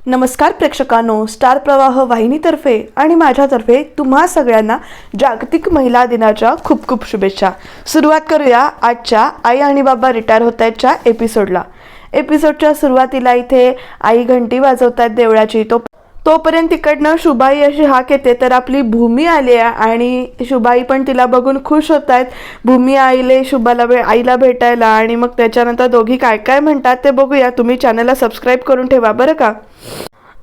नमस्कार प्रेक्षकांनो, स्टार प्रवाह वाहिनीतर्फे आणि माझ्यातर्फे तुम्हा सगळ्यांना जागतिक महिला दिनाच्या खूप खूप शुभेच्छा. सुरुवात करूया आजच्या आई आणि बाबा रिटायर होत आहेतच्या एपिसोडच्या सुरुवातीला इथे आई घंटी वाजवतात देवळाची. तोपर्यंत तिकडनं शुभाई अशी हाक येते तर आपली भूमी आली आहे आणि शुभाई पण तिला बघून खुश होत आहेत. भूमी आईले आईला भेटायला आणि मग त्याच्यानंतर दोघी काय काय म्हणतात ते बघूया. तुम्ही चॅनलला सबस्क्राईब करून ठेवा बरं का.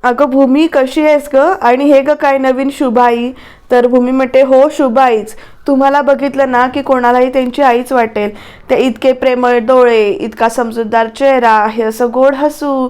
अगं भूमी कशी आहेस ग, आणि हे ग काय नवीन शुभाई. तर भूमी म्हणते हो शुभाईच, तुम्हाला बघितलं ना की कोणालाही त्यांची आईच वाटेल. ते इतके प्रेमळ डोळे, इतका समजूतदार चेहरा, हे असं गोड हसू,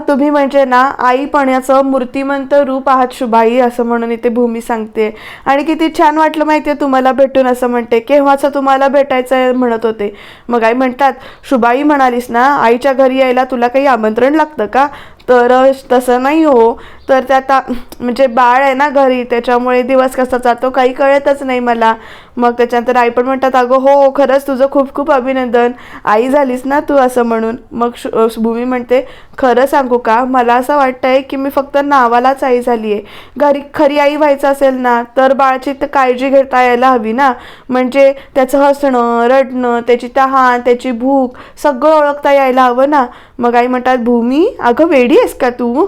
तुम्ही म्हणजे ना आईपणाचं मूर्तिमंत रूप आहात शुभाई, असं म्हणून इथे भूमी सांगते. आणि किती छान वाटलं माहिती आहे तुम्हाला भेटून, असं म्हणते. केव्हाचं तुम्हाला भेटायचं आहे म्हणत होते. मग आई म्हणतात शुभाई म्हणालीस ना आईच्या घरी यायला तुला काही आमंत्रण लागतं का. तर तसं नाही हो, तर ते आता म्हणजे बाळ आहे ना घरी, त्याच्यामुळे दिवस कसा जातो काही कळतच नाही मला. मग त्याच्यानंतर आई पण म्हणतात अगं हो खरंच तुझं खूप खूप अभिनंदन, आई झालीस ना तू, असं म्हणून. मग भूमी म्हणते खरं सांगू का, मला असं वाटतंय की मी फक्त नावालाच आई झाली आहे. घरी खरी आई व्हायचं असेल ना तर बाळाची तर काळजी घेता यायला हवी ना, म्हणजे त्याचं हसणं, रडणं, त्याची तहान, त्याची भूक सगळं ओळखता यायला हवं ना. मग आई म्हणतात भूमी अगं वेडी आहेस का तू,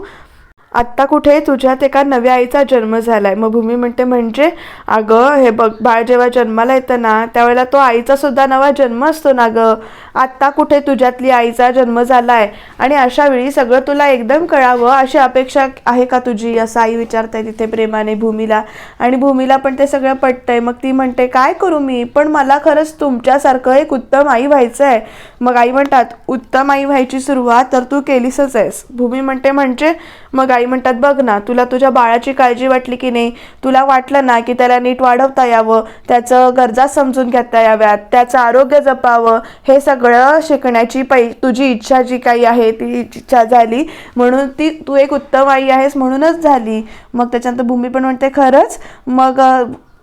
आत्ता कुठे तुझ्यात एका नव्या आईचा जन्म झालाय. मग भूमी म्हणते म्हणजे अगं हे बघ, बाळ जेव्हा जन्माला येतं ना त्यावेळेला तो आईचा सुद्धा नवा जन्म असतो ना ग. आत्ता कुठे तुझ्यातली आईचा जन्म झालाय आणि अशा वेळी सगळं तुला एकदम कळावं अशी अपेक्षा आहे का तुझी, असं आई विचारताय तिथे प्रेमाने भूमीला. आणि भूमीला पण ते सगळं पटतंय. मग ती म्हणते काय करू मी, पण मला खरंच तुमच्यासारखं एक उत्तम आई व्हायचं आहे. मग आई म्हणतात उत्तम आई व्हायची सुरुवात तर तू केलीसच आहेस. भूमी म्हणते म्हणजे. मग आई म्हणतात बघ ना, तुला तुझ्या बाळाची काळजी वाटली की नाही, तुला वाटलं ना की त्याला नीट वाढवता यावं, त्याचं गरजा समजून घेता याव्यात, त्याचं आरोग्य जपावं, हे सगळं शिकण्याची तुझी इच्छा जी काही आहे ती इच्छा झाली, म्हणून तू एक उत्तम आई आहेस म्हणूनच झाली. मग त्याच्यानंतर भूमी पण म्हणते खरंच. मग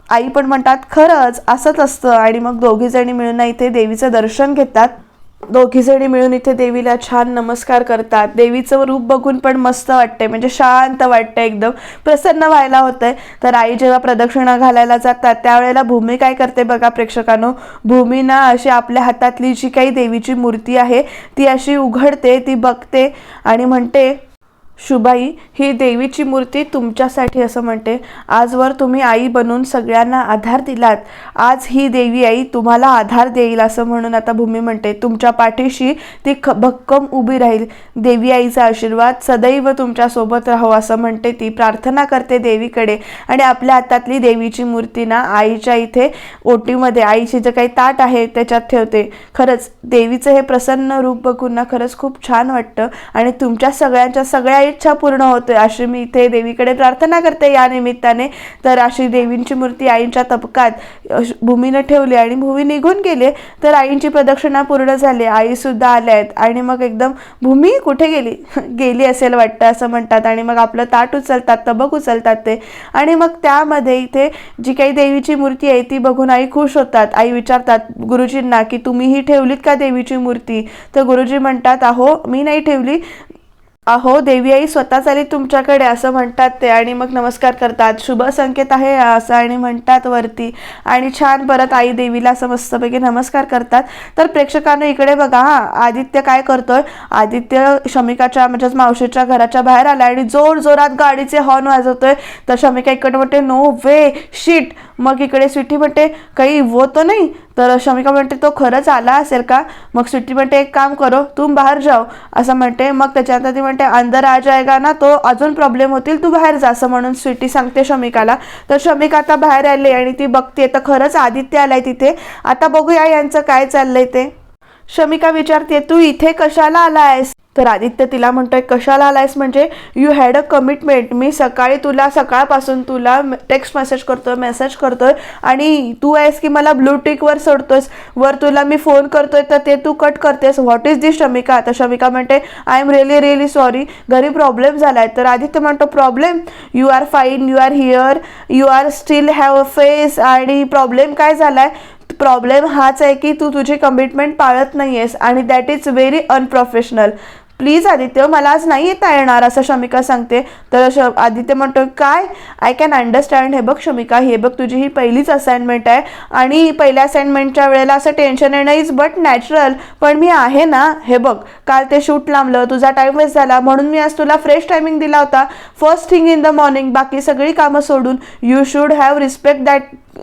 आई पण म्हणतात खरंच असंच असतं. आणि मग दोघीजणी मिळून इथे देवीचं दर्शन घेतात. दोघीजणी मिळून इथे देवीला छान नमस्कार करतात. देवीचं रूप बघून पण मस्त वाटतंय, म्हणजे शांत वाटतंय, एकदम प्रसन्न व्हायला होतंय. तर आई जेव्हा प्रदक्षिणा घालायला जातात त्यावेळेला भूमी काय करते बघा प्रेक्षकांनो, भूमी ना अशी आपल्या हातातली जी काही देवीची मूर्ती आहे ती अशी उघडते, ती बघते आणि म्हणते शुभाई ही देवीची मूर्ती तुमच्यासाठी, असं म्हणते. आजवर तुम्ही आई बनून सगळ्यांना आधार दिलात, आज ही देवी आई तुम्हाला आधार देईल, असं म्हणून आता भूमी म्हणते तुमच्या पाठीशी ती भक्कम उभी राहील. देवी आईचा आशीर्वाद सदैव तुमच्या सोबत राहो, असं म्हणते. ती प्रार्थना करते देवीकडे आणि आपल्या हातातली देवीची मूर्ती ना आईच्या इथे ओटीमध्ये आईची जे काही ताट आहे त्याच्यात ठेवते. खरंच देवीचं हे प्रसन्न रूप बघून ना खरंच खूप छान वाटतं आणि तुमच्या सगळ्यांच्या सगळ्या इच्छा पूर्ण होते अशी मी इथे देवीकडे प्रार्थना करते या निमित्ताने. तर अशी देवींची मूर्ती आईंच्या तबकात भूमीने ठेवली आणि भूमी निघून गेले. तर आईंची प्रदक्षिणा पूर्ण झाली, आई सुद्धा आल्या आहेत. आणि मग एकदम भूमी कुठे गेली गेली असेल वाटतं असं म्हणतात आणि मग आपलं ताट उचलतात, तबक उचलतात ते. आणि मग त्यामध्ये इथे जी काही देवीची मूर्ती आहे ती बघून आई खुश होतात. आई विचारतात गुरुजींना की तुम्ही ही ठेवलीत का देवीची मूर्ती. तर गुरुजी म्हणतात अहो मी नाही ठेवली, अहो देवी आई स्वतःच आली तुमच्याकडे, असं म्हणतात ते. आणि मग नमस्कार करतात, शुभ संकेत आहे असं आणि म्हणतात वरती. आणि छान परत आई देवीला असं मस्तपैकी नमस्कार करतात. तर प्रेक्षकांना इकडे बघा, आदित्य काय करतोय, आदित्य शमिकाच्या म्हणजेच मावशीच्या घराच्या बाहेर आला आणि जोर जोरात गाडीचे हॉर्न वाजवतोय. तर शमिका इकडे म्हणते नो वे शिट. मग इकडे स्वीटी म्हणते काही वो तो नाही. तर शमिका म्हणते तो खरंच आला असेल का. मग स्वीटी म्हणते एक काम करो तुम बाहेर जाओ, असं म्हणते. मग त्याच्यानंतर ती म्हणते अंदर आ जाएगा ना तो अजून प्रॉब्लेम होतील, तू बाहेर जा, असं म्हणून स्वीटी सांगते शमिकाला. तर शमिका आता बाहेर आली आणि ती बघते तर खरंच आदित्य आलाय तिथे. आता बघूया यांचं काय चाललंय ते. शमिका विचारते तू इथे कशाला आलायस. तर आदित्य तिला म्हणतोय कशाला आलायस म्हणजे यू हॅड अ कमिटमेंट, मी सकाळपासून तुला टेक्स्ट मेसेज करतोय आणि तू आहेस की मला ब्लू टिकवर सोडतोयस, वर तुला मी फोन करतोय तर ते तू कट करतेस. What is this Shamika. तर शमिका म्हणते आय एम रिअली सॉरी, घरी प्रॉब्लेम झालाय. तर आदित्य म्हणतो problem, you are fine, you are here, you are still have a face. आणि प्रॉब्लेम काय झालाय, प्रॉब्लेम हाच आहे की तू तुझी कमिटमेंट पाळत नाहीयेस आणि that is very unprofessional. Please Aditya, मला आज नाही येता येणार असं शमिका सांगते. तर आदित्य म्हणतो काय, आय कॅन अंडरस्टँड. हे बघ शमिका, हे बघ तुझी ही पहिलीच असाइनमेंट आहे आणि पहिल्या असाइनमेंटच्या वेळेला असं टेन्शन येणं इज बट नॅचरल, पण मी आहे ना. हे बघ, काल ते शूट लांबलं, तुझा टाइम वेस्ट झाला, म्हणून मी आज तुला फ्रेश टायमिंग दिला होता, first thing in the morning, बाकी सगळी कामं सोडून. You should have respect that.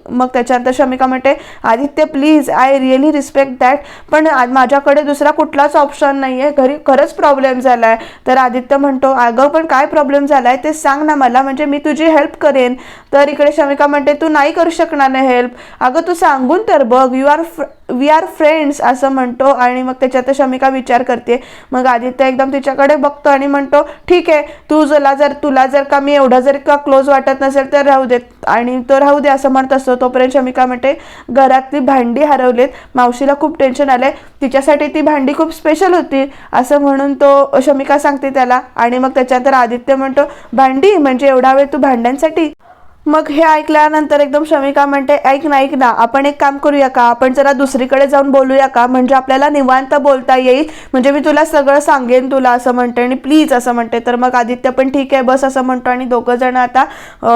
मग त्याच्यानंतर शमिका म्हणते Aditya please, I really respect that, पण माझ्याकडे दुसरा कुठलाच ऑप्शन नाही आहे, घरी खरंच प्रॉब्लेम झाला आहे. तर आदित्य म्हणतो अगं पण काय प्रॉब्लेम झाला आहे ते सांग ना मला, म्हणजे मी तुझी हेल्प करेन. तर इकडे शमिका म्हणते तू नाही करू शकणार नाही हेल्प, अगं तू सांगून तर बघ, वी आर फ्रेंड्स असं म्हणतो. आणि मग त्याच्यात शमिका विचार करते. मग आदित्य एकदम तिच्याकडे बघतो आणि म्हणतो ठीक आहे, तुला जर का मी एवढं जर का क्लोज वाटत नसेल तर राहू देत, आणि तो राहू दे असं म्हणत असतो. तोपर्यंत शमिका म्हणते घरातली भांडी हरवलेत, मावशीला खूप टेन्शन आलंय, तिच्यासाठी ती भांडी खूप स्पेशल होती असं म्हणून तो शमिका सांगते त्याला. आणि मग त्याच्यानंतर आदित्य म्हणतो भांडी म्हणजे एवढा वेळ तू भांड्यांसाठी. मग हे ऐकल्यानंतर एकदम शमिका म्हणते ऐक ना, आपण एक काम करूया का, आपण जरा दुसरीकडे जाऊन बोलूया का, म्हणजे आपल्याला निवांत बोलता येईल, म्हणजे मी तुला सगळं सांगेन तुला असं म्हणते आणि प्लीज असं म्हणते. तर मग आदित्य पण ठीक आहे बस असं म्हणतो आणि दोघं जण आता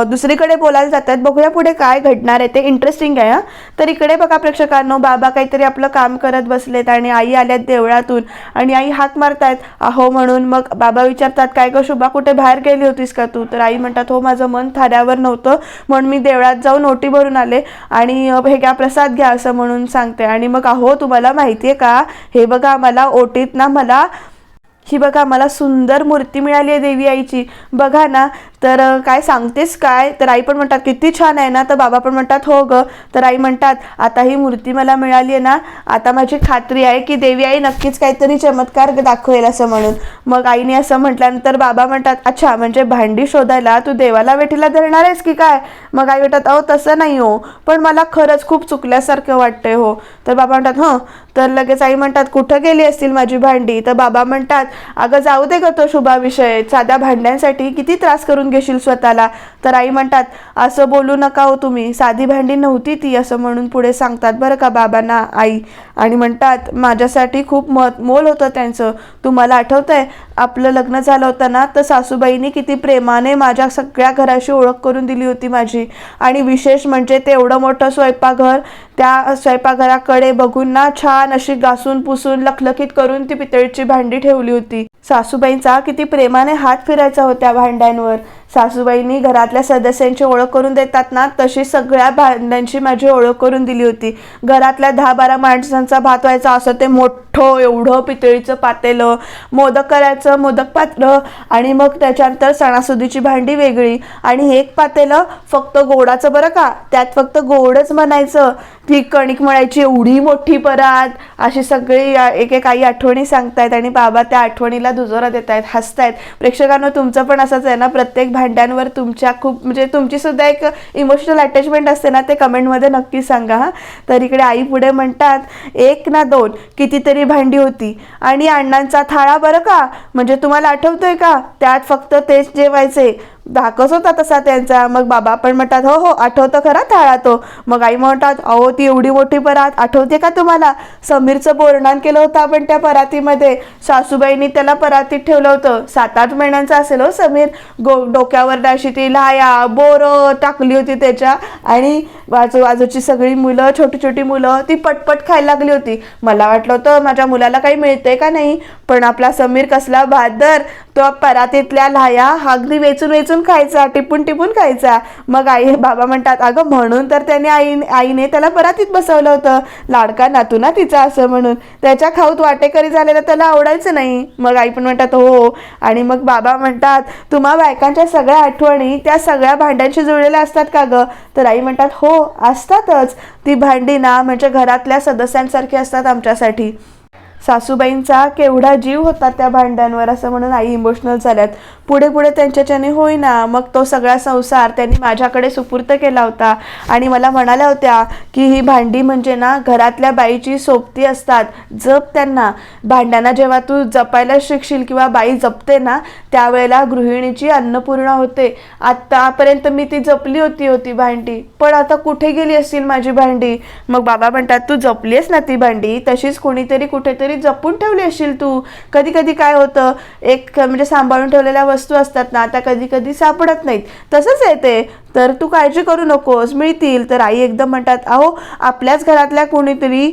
दुसरीकडे बोलायला जातात. बघूया पुढे काय घडणार आहे, ते इंटरेस्टिंग आहे. तर इकडे बघा प्रेक्षकांनो, बाबा काहीतरी आपलं काम करत बसलेत आणि आई आल्यात देवळातून आणि आई हाक मारतायत अहो म्हणून. मग बाबा विचारतात काय गं शुभा, कुठे बाहेर गेली होतीस का तू. तर आई म्हणतात हो माझं मन थाऱ्यावर नव्हतं म्हणून मी देवळात जाऊन ओटी भरून आले आणि हे घ्या प्रसाद घ्या असं म्हणून सांगते. आणि मग अहो तुम्हाला माहिती आहे का, हे बघा मला ओटीत ना मला सुंदर मूर्ती मिळाली आहे देवी आईची, बघा ना. तर काय सांगतेस काय, तर आई पण म्हणतात किती छान आहे ना. तर बाबा पण म्हणतात हो ग. तर आई म्हणतात आता ही मूर्ती मला मिळाली आहे ना, आता माझी खात्री आहे की देवी आई नक्कीच काहीतरी चमत्कार दाखवेल असं म्हणून. मग आईने असं म्हटल्यानंतर बाबा म्हणतात अच्छा म्हणजे भांडी शोधायला तू देवाला वेठीला धरणार आहेस की काय. मग आई म्हणतात अहो तसं नाही हो, पण मला खरंच खूप चुकल्यासारखं वाटतंय हो. तर बाबा म्हणतात हं. तर लगेच आई म्हणतात कुठं गेली असतील माझी भांडी. तर बाबा म्हणतात अगं जाऊ दे ग तो शुभा विषय, साध्या भांड्यांसाठी किती त्रास करून घेशील स्वतःला. तर आई म्हणतात असं बोलू नका हो तुम्ही, साधी भांडी नव्हती ती असं म्हणून पुढे सांगतात बरं का बाबांना आई. आणि म्हणतात माझ्यासाठी खूप मोल होतं त्यांचं. तुम्हाला आठवतंय आपलं लग्न झालं होतं ना, तर सासूबाईंनी किती प्रेमाने माझ्या सगळ्या घराशी ओळख करून दिली होती माझी. आणि विशेष म्हणजे ते एवढं मोठं स्वयंपाकघर, त्या स्वयंपाकघराकडे बघून ना छान अशी घासून पुसून लखलखीत करून ती पितळीची भांडी ठेवली होती. सासूबाईंचा किती प्रेमाने हात फिरायचा होत्या भांड्यांवर. सासूबाईंनी घरातल्या सदस्यांची ओळख करून देतात ना, तशी सगळ्या भांड्यांची माझी ओळख करून दिली होती. घरातल्या 10-12 माणसांचा भात व्हायचा असं ते मोठं एवढं पितळीचं पातेलं, मोदक करायचं मोदक पात्र, आणि मग त्याच्यानंतर सणासुदीची भांडी वेगळी, आणि एक पातेलं फक्त गोडाचं बरं का, त्यात फक्त गोडच म्हणायचं. ती कणिक मळायची एवढी मोठी परात, अशी सगळी एक आई आठवणी सांगतायत आणि बाबा त्या आठवणीला दुजोरा देत आहेत, हसतायत. प्रेक्षकांनो तुमचं पण असंच आहे ना, प्रत्येक भांड्यांवर तुमच्या खूप म्हणजे तुमची सुद्धा एक इमोशनल अटॅचमेंट असते ना, ते कमेंटमध्ये नक्की सांगा हा. तर इकडे आई पुढे म्हणतात 1 ना 2 कितीतरी भांडी होती, आणि अण्णांचा थाळा बरं का, म्हणजे तुम्हाला आठवतोय का, त्यात फक्त तेच जेवायचे, धाकच होता तसा त्यांचा. मग बाबा पण म्हणतात हो आठवतं खरा थाळा तो. मग आई म्हणतात अहो ती एवढी मोठी परात आठवते का तुम्हाला, समीरचं बोरणान केलं होतं आपण त्या परातीमध्ये, सासूबाईंनी त्याला परातीत ठेवलं होतं. 7-8 महिन्यांचा असेल हो समीर. डोक्यावर अशी ती लाया बोरं टाकली होती त्याच्या, आणि बाजूची सगळी मुलं छोटी छोटी मुलं ती पटपट खायला लागली होती. मला वाटलं होतं माझ्या मुलाला काही मिळतंय का नाही, पण आपला समीर कसला बहादर, तो परातीतल्या लाया अगदी वेचून खायचा, टिपून खायचा. मग बाबा म्हणतात अगं म्हणून तर त्याने आईने त्याला परातीत बसवलं होतं, लाडका नातू ना तिचा असं म्हणून, त्याच्या खाऊत वाटेकरी झालेला त्याला आवडायचं नाही. मग आई पण म्हणतात हो. आणि मग बाबा म्हणतात तुम्हा बायकांच्या सगळ्या आठवणी त्या सगळ्या भांड्यांशी जुळलेल्या असतात का ग. तर आई म्हणतात हो असतातच, ती भांडी ना म्हणजे घरातल्या सदस्यांसारखी असतात आमच्यासाठी. सासूबाईंचा केवढा जीव होता त्या भांड्यांवर असं म्हणून आई इमोशनल झाल्यात. पुढे त्यांच्याच्याने होईना मग तो सगळा संसार त्यांनी माझ्याकडे सुपूर्त केला होता, आणि मला म्हणाल्या होत्या की ही भांडी म्हणजे ना घरातल्या बाईची सोबती असतात, जप त्यांना. भांड्यांना जेव्हा तू जपायला शिकशील किंवा बाई जपते ना, त्यावेळेला गृहिणीची अन्नपूर्णा होते. आतापर्यंत मी ती जपली होती भांडी, पण आता कुठे गेली असतील माझी भांडी. मग बाबा म्हणतात तू जपलीस ना ती भांडी, तशीच कोणीतरी कुठेतरी तरी जपून ठेवली असशील तू. कधी कधी काय होतं, एक म्हणजे सांभाळून ठेवलेल्या वस्तू असतात ना, त्या कधी कधी सापडत नाहीत, तसंच आहे ते. तर तू काळजी करू नकोस, मिळतील. तर आई एकदम म्हणतात, अहो आपल्याच घरातल्या कोणीतरी,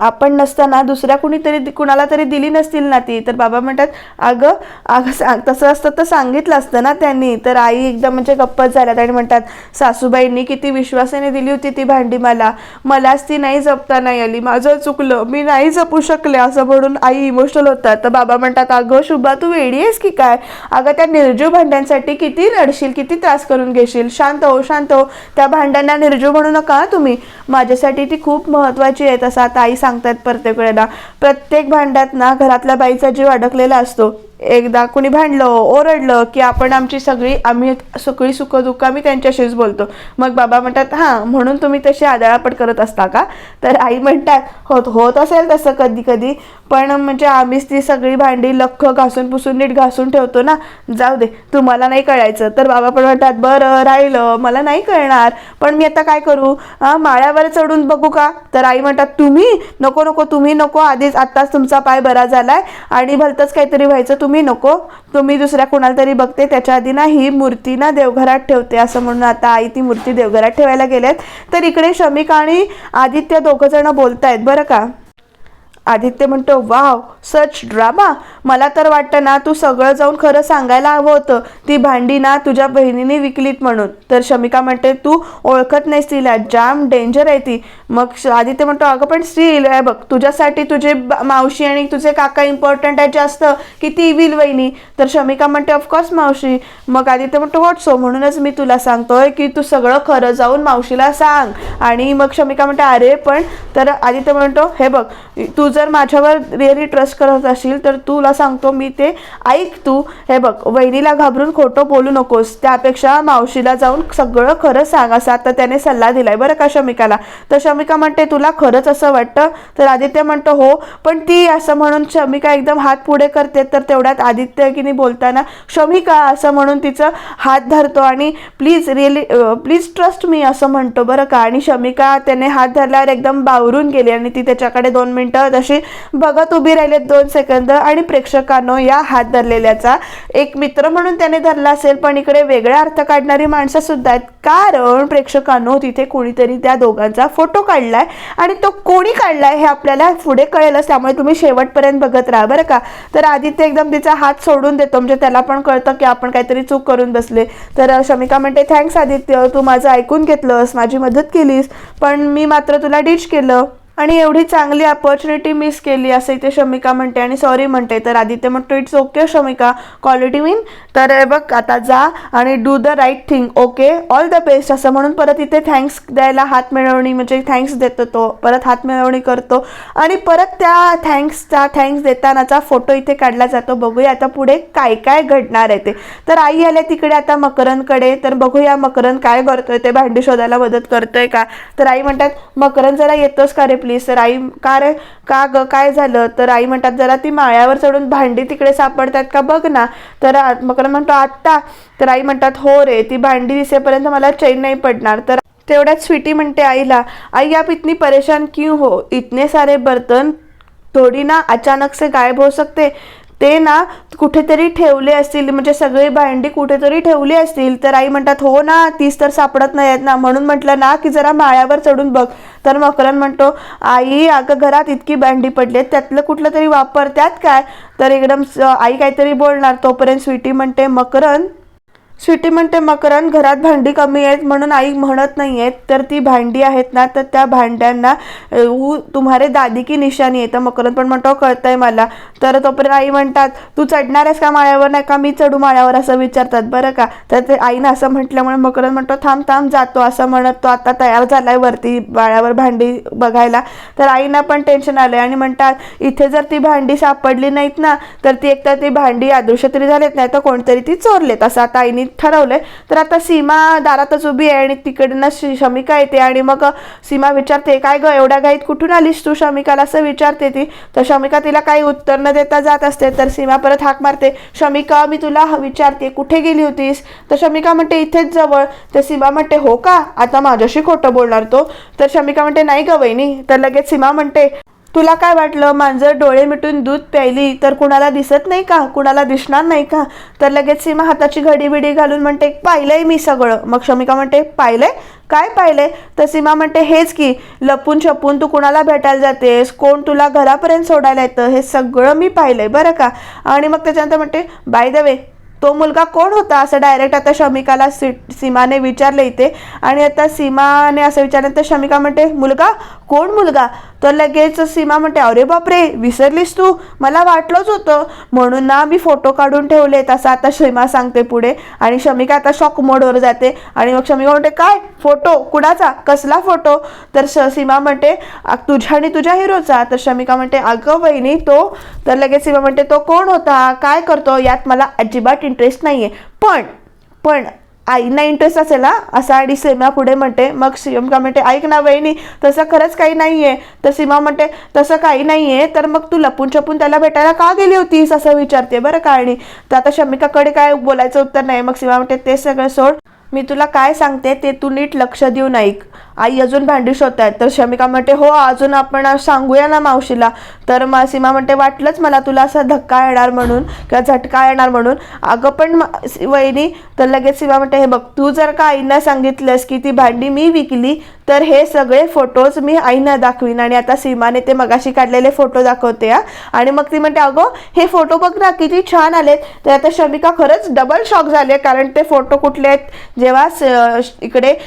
आपण नसताना दुसऱ्या कुणीतरी कुणाला तरी दिली नसतील ना ती. तर बाबा म्हणतात, अगं अगं तसं असतं तर सांगितलं असतं ना त्यांनी. तर आई एकदम म्हणजे गप्पच झाल्यात आणि म्हणतात, सासूबाईंनी किती विश्वासाने दिली होती ती भांडी मलाच ती नाही जपता नाही आली, माझं चुकलं, मी नाही जपू शकले, असं म्हणून आई इमोशनल होतात. तर बाबा म्हणतात, अगं शुभा तू वेडी आहेस की काय, अगं त्या निर्जीव भांड्यांसाठी किती रडशील, किती त्रास करून घेशील. शांत हो, शांत हो. त्या भांड्यांना निर्जीव म्हणू नका तुम्ही, माझ्यासाठी ती खूप महत्त्वाची आहे. तसं आता आई सांगतात प्रत्येक वेळेला, प्रत्येक भांड्यात ना घरातल्या बाईचा जीव अडकलेला असतो. एकदा कुणी भांडलं, ओरडलं की आम्ही सगळी सुखदुःख आम्ही त्यांच्याशीच बोलतो. मग बाबा म्हणतात, हां म्हणून तुम्ही तशी आदळापट करत असता का. तर आई म्हणतात, होत असेल तसं कधी कधी, पण म्हणजे आम्हीच ती सगळी भांडी लख्ख घासून पुसून नीट घासून ठेवतो ना, जाऊ दे तुम्हाला नाही कळायचं. तर बाबा पण म्हणतात, बरं राहिलं, मला नाही कळणार, पण मी आता काय करू, माळ्यावर चढून बघू का. तर आई म्हणतात, तुम्ही नको, तुम्ही नको, आधीच आत्ताच तुमचा पाय बरा झालाय आणि भलतंच काहीतरी व्हायचं, तुम्ही नको, तुम्ही दुसऱ्या कोणाला तरी बघते, त्याच्या आधी ना ही मूर्ती ना देवघरात ठेवते. असं म्हणून आता आई ती मूर्ती देवघरात ठेवायला गेल्यात. तर इकडे शमिका आणि आदित्य दोघं जण बोलतायत बरं का. आदित्य म्हणतो, वाव सच ड्रामा, मला तर वाटतं ना तू सगळं जाऊन खरं सांगायला हवं होतं, ती भांडी ना तुझ्या बहिणीने विकलीत म्हणून. तर शमिका म्हणते, तू ओळखत नाहीस तिला, जाम डेंजर आहे ती. मग आदित्य म्हणतो, अगं पण स्टील आहे बघ, तुझ्यासाठी तुझे मावशी आणि तुझे काका इम्पॉर्टंट आहे जास्त की ती विल वहिनी. तर शमिका म्हणते, ऑफकोर्स मावशी. मग आदित्य म्हणतो, व्हॉट सो, म्हणूनच मी तुला सांगतोय की तू सगळं खरं जाऊन मावशीला सांग. आणि मग शमिका म्हणते, अरे पण. तर आदित्य म्हणतो, हे बघ तू जर माझ्यावर रिअली ट्रस्ट करत असशील तर तुला सांगतो मी ते ऐक. तू हे बघ, वहिनीला घाबरून खोटं बोलू नकोस, त्यापेक्षा मावशीला जाऊन सगळं खरं सांग, असा आता त्याने सल्ला दिलाय बरं का शमिकाला. तर शमिका म्हणते, तुला खरंच असं वाटतं. तर आदित्य म्हणतो, हो पण ती, असं म्हणून शमिका एकदम हात पुढे करते. तर तेवढ्यात आदित्य की नाही बोलताना शमिका असं म्हणून तिचं हात धरतो आणि प्लीज ट्रस्ट मी असं म्हणतो बरं का. आणि शमिका त्याने हात धरल्यावर एकदम बावरून गेली आणि ती त्याच्याकडे 2 मिनिटं तशी बघत उभी राहिलेत, 2 सेकंद. आणि प्रेक्षकांनो, या हात धरलेल्याचा एक मित्र म्हणून त्याने धरला असेल, पण इकडे वेगळा अर्थ काढणारी माणसं सुद्धा आहेत. कारण प्रेक्षकांनो, तिथे कोणीतरी त्या दोघांचा फोटो काढलाय आणि तो कोणी काढलाय हे आपल्याला पुढे कळेलच, त्यामुळे तुम्ही शेवटपर्यंत बघत राहा बरं का. तर आदित्य एकदम तिचा हात सोडून देतो, म्हणजे त्याला पण कळतं की आपण काहीतरी चूक करून बसले. तर शमिका म्हणते, थँक्स आदित्य, तू माझं ऐकून घेतलंस, माझी मदत केलीस, पण मी मात्र तुला डिच केलं आणि एवढी चांगली अपॉर्च्युनिटी मिस केली, असं इथे शमिका म्हणते आणि सॉरी म्हणते. तर आदित्य म्हणतो, it's okay Shamika, quality win. तर बघ आता जा आणि do the right thing, okay, all the best, असं म्हणून परत इथे थँक्स द्यायला हात मिळवणी, म्हणजे थँक्स देतो तो, परत हात मिळवणी करतो आणि परत त्या थँक्स देतानाचा फोटो इथे काढला जातो. बघूया आता पुढे काय काय घडणार आहे ते. तर आई आल्या तिकडे आता मकरंदकडे. तर बघूया मकरंद काय करतोय, ते भांडी शोधायला मदत करतोय का. तर आई म्हणतात, मकरंद जरा येतोस का रे प्लीज. तर आई, का रे, का ग काय झालं. तर आई म्हणतात, जरा ती माळ्यावर चढून भांडी तिकडे सापडतात का बघ ना. तर मकरंद म्हणतो, आत्ता. तर आई म्हणतात, हो रे, ती भांडी दिसेपर्यंत मला चैन नाही पडणार. तर तेवढ्यात स्वीटी म्हणते आईला, आई आप इतनी परेशान क्यों हो, इतने सारे बर्तन थोड़ी ना अचानक से गायब हो सकते, ते ना कुठेतरी ठेवले असतील, म्हणजे सगळी भांडी कुठेतरी ठेवली असतील. तर आई म्हणतात, हो ना, तीच तर सापडत नाही आहेत ना, म्हणून म्हटलं ना की जरा माळ्यावर चढून बघ. तर मकरंद म्हणतो, आई अगं घरात इतकी भांडी पडली, त्यातलं कुठलं तरी वापरतात काय. तर एकदम आई काहीतरी बोलणार, तोपर्यंत स्वीटी म्हणते, मकरंद घरात भांडी कमी आहेत म्हणून आई म्हणत नाही आहेत, तर ती भांडी आहेत ना, तर त्या भांड्यांना तुम्हारे दादी की निशाणी आहे. तर मकरंद पण म्हणतो, कळतंय मला. तर तोपर्यंत आई म्हणतात, तू चढणार आहेस का माळ्यावर, नाही का मी चढू माळ्यावर, असं विचारतात बरं का. तर ते आईनं असं म्हटल्यामुळे मकरंद म्हणतो, थांब जातो, असं म्हणत तो आता तयार झालाय वरती माळ्यावर भांडी बघायला. तर आईना पण टेन्शन आलंय आणि म्हणतात, इथे जर ती भांडी सापडली नाहीत ना, तर ती एकतर ती भांडी अदृश्य तरी झालेत, नाही तर कोणतरी ती चोरलेत, असं आता आईने ठरवलंय. तर आता सीमा दारातच उभी आहे आणि तिकडनं शमिका येते आणि मग सीमा विचारते, काय ग एवढ्या घाईत कुठून आलीस तू शमिकाला, असं विचारते ती. तर शमिका तिला काही उत्तर न देता जात असते. तर सीमा परत हाक मारते, शमिका मी तुला विचारते कुठे गेली होतीस. तर शमिका म्हणते, इथेच जवळ. तर सीमा म्हणते, हो का, आता माझ्याशी खोटं बोलणार तो. तर शमिका म्हणते, नाही ग वहिनी. तर लगेच सीमा म्हणते, तुला काय वाटलं, मांजर डोळे मिटून दूध प्यायली तर कुणाला दिसत नाही का, कुणाला दिसणार नाही का? तर लगेच सीमा हाताची घडी बिडी घालून म्हणते पाहिलंय मी सगळं. मग शमिका म्हणते पाहिलंय, काय पाहिलंय? तर सीमा म्हणते हेच की, लपून छपून तू कुणाला भेटायला जातेस, कोण तुला घरापर्यंत सोडायला येतं, हे सगळं मी पाहिलंय बरं का. आणि मग त्याच्यानंतर म्हणते बाय द वे तो मुलगा कोण होता, असं डायरेक्ट आता शमिकाला सीमाने विचारलं इथे. आणि आता सीमाने असं विचारलं तर शमिका म्हणते मुलगा, कोण मुलगा? तर लगेच सीमा म्हणते अरे बापरे, विसरलीस तू, मला वाटलंच होतं, म्हणून ना मी फोटो काढून ठेवलेत, असं आता सीमा सांगते पुढे. आणि शमिका आता शॉक मोडवर जाते. आणि मग शमिका म्हणते काय फोटो, कुणाचा, कसला फोटो? तर सीमा म्हणते तुझ्या आणि तुझ्या हिरोचा. तर शमिका म्हणते अगं वहिनी तो. तर लगेच सीमा म्हणते तो कोण होता, काय करतो, यात मला अजिबात इंटरेस्ट नाहीये, पण आईना इंटरेस्ट असेल ना असा. आणि सीमा पुढे म्हणते, मग सीमा म्हणते ऐक ना वहिनी, तसं खरंच काही नाहीये. तर सीमा म्हणते तसं काही नाहीये, तर मग तू लपून छपून त्याला भेटायला का गेली होतीस, असं विचारते बरं का. आणि तर आता शमिकाकडे काय बोलायचं उत्तर नाही. मग सीमा म्हणते ते सगळं सोड, मी तुला काय सांगते ते तू नीट लक्ष देऊन ऐक, आई अजून भांडी शोधतायत. तर शमिका म्हणते हो, अजून आपण सांगूया ना मावशीला. तर सीमा म्हणते वाटलंच मला तुला असा धक्का येणार म्हणून किंवा झटका येणार म्हणून. अगं पण वहिनी. तर लगेच सीमा म्हणते हे बघ, तू जर का आईना सांगितलंस की ती भांडी मी विकली तर हे सगळे फोटोज मी आईना दाखवीन. आणि आता सीमाने ते मगाशी काढलेले फोटो दाखवते आणि मग ती म्हणते अगं हे फोटो बघ ना किती छान आलेत. तर आता शमिका खरंच डबल शॉक झाले, कारण ते फोटो कुठले आहेत, जेव्हा इकडे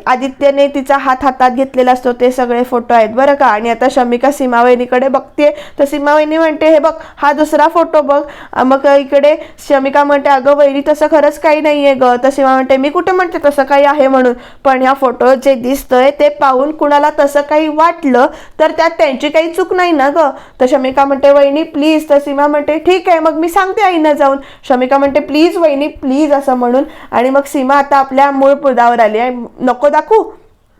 आदित्यने तिचा हात हातात घेतलेला असतो ते सगळे फोटो आहेत बरं का. आणि आता शमिका सीमावहिनीकडे बघते. तर सीमावहिनी म्हणते हे बघ हा दुसरा फोटो बघ. मग इकडे शमिका म्हणते अगं वहिनी तसं खरंच काही नाहीये ग. तर सीमा म्हणते मी कुठे म्हणते तसं काही आहे म्हणून, पण ह्या फोटो जे दिसतंय ते पाहून कुणाला तसं काही वाटलं तर त्यात त्यांची काही चूक नाही ना ग. तर शमिका म्हणते वहिनी प्लीज. तर सीमा म्हणते ठीक आहे मग मी सांगते आईना जाऊन. शमिका म्हणते प्लीज वहिनी प्लीज असं म्हणून. आणि मग सीमा आता आपल्या मूळ पदावर आली आहे. नको दाखवू,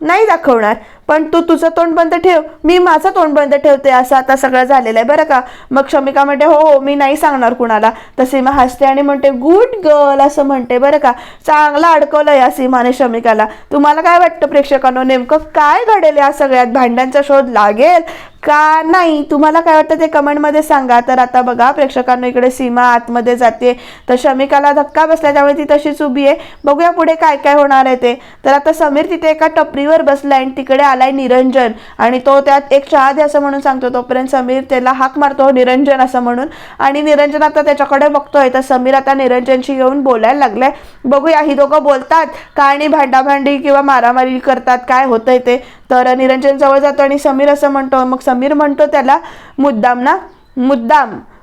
नाही दाखवणार, पण तू तुझं तोंड बंद ठेव, मी माझं तोंड बंद ठेवते, असं आता सगळं झालेलं आहे बरं का. मग शमिका म्हणते हो हो मी नाही सांगणार कुणाला. तर सीमा हसते आणि म्हणते गुड गर्ल असं म्हणते बरं का. चांगलं अडकवलं या सीमाने शमिकाला. तुम्हाला काय वाटतं प्रेक्षकांनो, नेमकं काय घडेल या सगळ्यात, भांड्यांचा शोध लागेल का नाही, तुम्हाला काय वाटतं ते कमेंटमध्ये सांगा. तर आता बघा प्रेक्षकांनो, इकडे सीमा आतमध्ये जाते तर शमिकाला धक्का बसला त्यामुळे ती तशीच उभी आहे. बघूया पुढे काय काय होणार आहे ते. तर आता समीर तिथे एका टपरीवर बसलाय आणि तिकडे आलाय निरंजन आणि तो त्यात एक चहा दे असं म्हणून सांगतो. तोपर्यंत समीर त्याला हाक मारतो निरंजन असं म्हणून. आणि निरंजन आता त्याच्याकडे बघतोय तर समीर आता निरंजनशी येऊन बोलायला लागलाय. बघूया ही दोघं बोलतात का आणि भांडाभांडी किंवा मारामारी करतात, काय होतंय ते. तर निरंजन जवळ जातो आणि समीर असं म्हणतो. मग समीर म्हणतो त्याला मुद्दाम ना,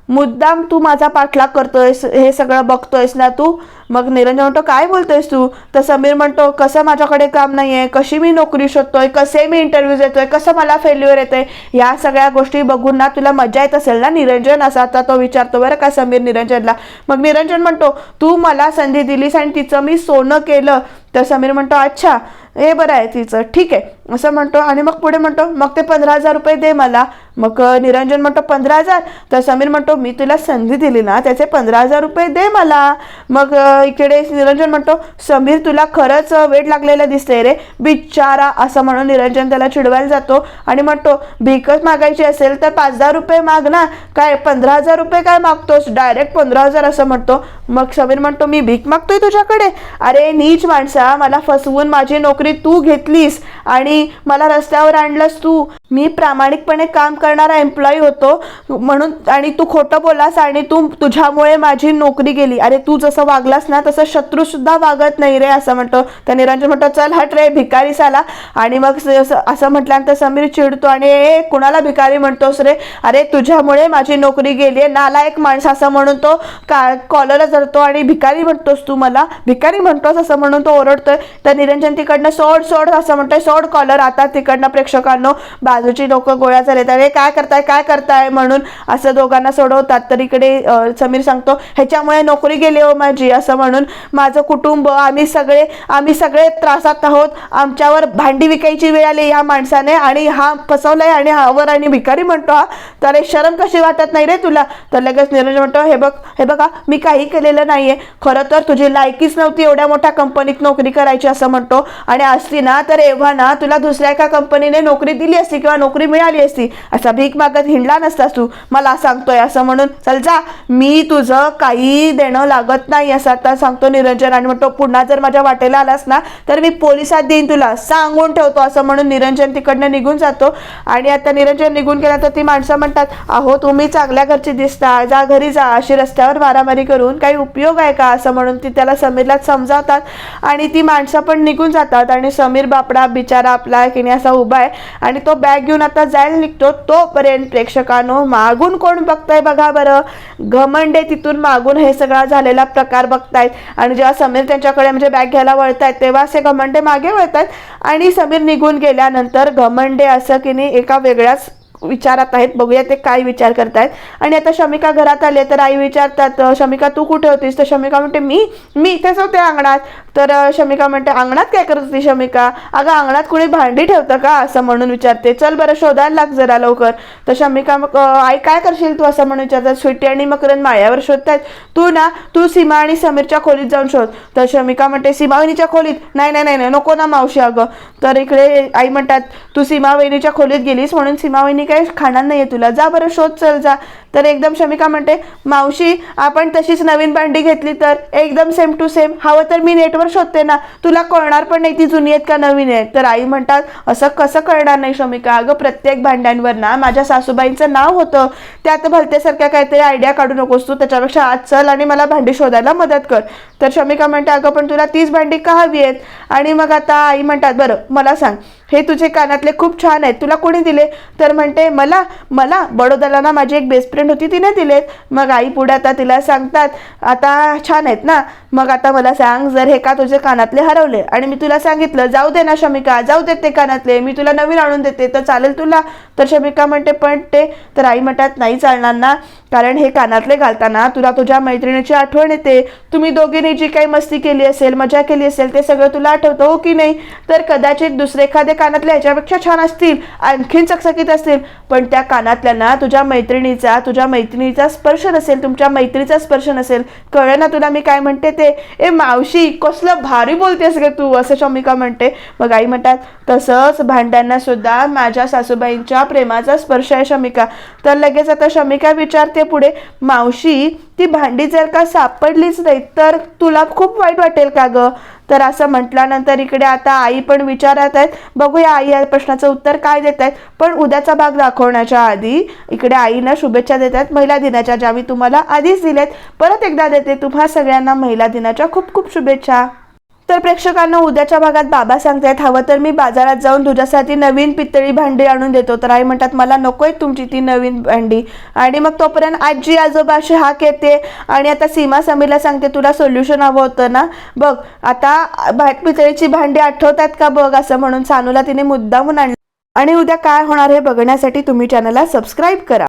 मुद्दाम तू माझा पाठलाग करतोयस, हे सगळं बघतोयस ना तू. मग निरंजन म्हणतो काय बोलतोयस तू. तर समीर म्हणतो कसं माझ्याकडे काम नाहीये, कशी मी नोकरी शोधतोय, कसे मी इंटरव्ह्यू देतोय, कसं मला फेल्युअर येतंय, या सगळ्या गोष्टी बघून ना तुला मजा येत असेल ना निरंजन, असं आता तो विचारतो बरं का समीर निरंजनला. मग निरंजन म्हणतो तू मला संधी दिलीस आणि तिचं मी सोनं केलं. तर समीर म्हणतो अच्छा हे बरं आहे तिचं, ठीक आहे असं म्हणतो. आणि मग पुढे म्हणतो मग ते 15,000 रुपये दे मला. मग निरंजन म्हणतो 15,000. तर समीर म्हणतो मी तुला संधी दिली ना त्याचे 15,000 रुपये दे मला. मग इकडे निरंजन म्हणतो समीर तुला खरंच वेळ लागलेलं दिसतंय रे बिचारा, असं म्हणून निरंजन त्याला चिडवायला जातो आणि म्हणतो भीकच मागायची असेल तर 5,000 रुपये माग ना, काय 15,000 रुपये काय मागतोस, डायरेक्ट 15,000 असं म्हणतो. मग समीर म्हणतो मी भीक मागतोय तुझ्याकडे, अरे नीच माणसा, मला फसवून माझी नोकरी तू घेतलीस आणि मला रस्त्यावर आणलंस तू. मी प्रामाणिकपणे काम करणारा एम्प्लॉई होतो म्हणून, आणि तू खोटं बोलास आणि तुझ्यामुळे माझी नोकरी गेली. अरे तू जसं वागलास ना तसं शत्रू सुद्धा वागत नाही रे असं म्हणतो. तर निरंजन म्हणतो चल हट रे भिकारी साला. आणि मग असं म्हटल्यानंतर समीर चिडतो आणि कुणाला भिकारी म्हणतोस रे, अरे तुझ्यामुळे माझी नोकरी गेली आहे नालायक माणसा, असं म्हणून तो कॉलरला धरतो आणि भिकारी म्हणतोस तू मला, भिकारी म्हणतोस असं म्हणून तो ओरडतोय. तर निरंजन तिकडनं सोड सोड असं म्हणतोय, सोड कॉलर. आता तिकडनं प्रेक्षकांनो बाजूची लोक गोळ्या झाले तर काय करताय म्हणून असं दोघांना सोडवतात. तर इकडे समीर सांगतो ह्याच्यामुळे नोकरी गेली हो माझी असं म्हणून, माझं कुटुंब आम्ही सगळे त्रासात आहोत, आमच्यावर भांडी विकायची वेळ आली ह्या माणसाने आणि हा फसवलाय आणि हावर आणि भिकारी म्हणतो हा, तर शरम कशी वाटत नाही रे तुला. तर लगेच निरंजन म्हणतो हे बघा मी काही केलेलं नाहीये, खरं तर तुझी लायकीच नव्हती एवढ्या मोठ्या कंपनीत नोकरी नोकरी करायची असं म्हणतो, आणि असती ना तर एव्हा ना तुला दुसऱ्या एका कंपनीने नोकरी दिली असती किंवा नोकरी मिळाली असती, असा भीक मागत हिंडला नसतास तू, मला सांगतोय असं म्हणून. चल जा, मी तुझं काही देणं लागत नाही असं आता सांगतो निरंजन. आणि म्हणतो पुन्हा जर माझ्या वाटेला आलास ना तर मी पोलिसात देईन तुला, सांगून ठेवतो असं म्हणून निरंजन तिकडनं निघून जातो. आणि आता निरंजन निघून गेला तर ती माणसं म्हणतात, अहो तुम्ही चांगल्या घरची दिसता, जा घरी जा, अशी रस्त्यावर मारामारी करून काही उपयोग आहे का असं म्हणून ती त्याला समीरला समजावतात. आणि ती माणसं पण निघून जातात. आणि समीर बापडा बिचारा आपला की नाही असा उभा आहे आणि तो बॅग घेऊन आता जायला निघतो. तोपर्यंत प्रेक्षकांनो मागून कोण बघताय बघा बरं, घमंडे तिथून मागून हे सगळा झालेला प्रकार बघतायत. आणि जेव्हा समीर त्यांच्याकडे म्हणजे बॅग घ्यायला वळतायत तेव्हा असे घमंडे मागे वळतात. आणि समीर निघून गेल्यानंतर घमंडे असं की नाही एका वेगळ्याच विचारात आहेत, बघूया ते काय विचार करतायत. आणि आता शमिका घरात आले तर आई विचारतात, शमिका तू कुठे होतीस? तर शमिका म्हणते मी इथेच होते अंगणात. तर शमिका म्हणते अंगणात काय करत होती शमिका? अगं अंगणात कुणी भांडी ठेवतं का असं म्हणून विचारते. चल बरं शोधायला लाग जरा लवकर. तर शमिका मग आई काय करशील तू असं म्हणून विचारतात. स्वीटी आणि मकरंद माळ्यावर शोधतायत, तू सीमा आणि समीरच्या खोलीत जाऊन शोध. तर शमिका म्हणते सीमा वहिनीच्या खोलीत? नाही नाही नाही नको ना मावशी अगं. तर इकडे आई म्हणतात तू सीमा वहिनीच्या खोलीत गेलीस म्हणून सीमा वहिनी काही खाणार नाहीये तुला, जा बरं शोध चल जा. तर एकदम शमिका म्हणते मावशी आपण तशीच नवीन भांडी घेतली तर एकदम सेम टू सेम, हवं तर मी नेटवर शोधते ना, तुला कळणार पण नाही ती जुनी आहेत का नवीन आहेत. तर आई म्हणतात असं कसं कळणार नाही शमिका, अगं प्रत्येक भांड्यांवर ना माझ्या सासूबाईंचं नाव होतं, त्यात भलत्यासारख्या काहीतरी आयडिया काढू नकोस तू, त्याच्यापेक्षा आज चल आणि मला भांडी शोधायला मदत कर. तर शमिका म्हणते अगं पण तुला तीच भांडी का हवी आहेत? आणि मग आता आई म्हणतात बरं मला सांग, हे तुझे कानातले खूप छान आहेत, तुला कोणी दिले? तर म्हणते मला बडोद्याला ना माझी एक बेस्ट फ्रेंड होती तिने दिलेत. मग आई पुढे आता तिला सांगतात आता छान आहेत ना, मग आता मला सांग जर हे का तुझे कानातले हरवले आणि मी तुला सांगितलं जाऊ दे ना शमिका, जाऊ देत ते कानातले, मी तुला नवीन आणून देते तर चालेल तुला? तर शमिका म्हणते पण ते, तर आई म्हणतात नाही चालणार ना, कारण हे कानातले घालताना तुला तुझ्या मैत्रिणीची आठवण येते, तुम्ही दोघींनी जी काही मस्ती केली असेल मजा केली असेल ते सगळं तुला आठवतं हो की नाही? तर कदाचित दुसरे एखादे कानातले ह्याच्यापेक्षा छान असतील, आणखीन चकचकीत असतील, पण त्या कानातल्यांना तुझ्या मैत्रिणीचा स्पर्श नसेल, तुमच्या मैत्रीचा स्पर्श नसेल. कळलं ना तुला मी काय म्हणते ते? ए मावशी कसलं भारी बोलतेस गे तू असं शमिका म्हणते. मग आई म्हणतात तसंच भांड्यांना सुद्धा माझ्या सासूबाईंच्या प्रेमाचा स्पर्श आहे शमिका. तर लगेच आता शमिका विचारते पुढे मावशी ती भांडी जर का सापडलीच नाही तर तुला खूप वाईट वाटेल का ग? तर असं म्हटल्यानंतर इकडे आता आई पण विचारत आहेत, बघूया आई या प्रश्नाचं उत्तर काय देत आहेत. पण उद्याचा भाग दाखवण्याच्या आधी इकडे आईनं शुभेच्छा देत आहेत महिला दिनाच्या, ज्या मी तुम्हाला आधीच दिलेत. परत एकदा देते तुम्हा सगळ्यांना महिला दिनाच्या खूप खूप शुभेच्छा. तर प्रेक्षकांना उद्याच्या भागात बाबा सांगतायत हवं तर मी बाजारात जाऊन तुझ्यासाठी नवीन पितळी भांडी आणून देतो. तर आई म्हणतात मला नकोय तुमची ती नवीन भांडी. आणि मग तोपर्यंत आजी आजोबाशी हाक येते आणि आता सीमा समीरला सांगते तुला सोल्युशन हवं होतं ना, बघ आता पितळीची भांडी आठवतात का बघ असं म्हणून सानूला तिने मुद्दामून आणलं. आणि उद्या काय होणार हे बघण्यासाठी तुम्ही चॅनलला सबस्क्राईब करा.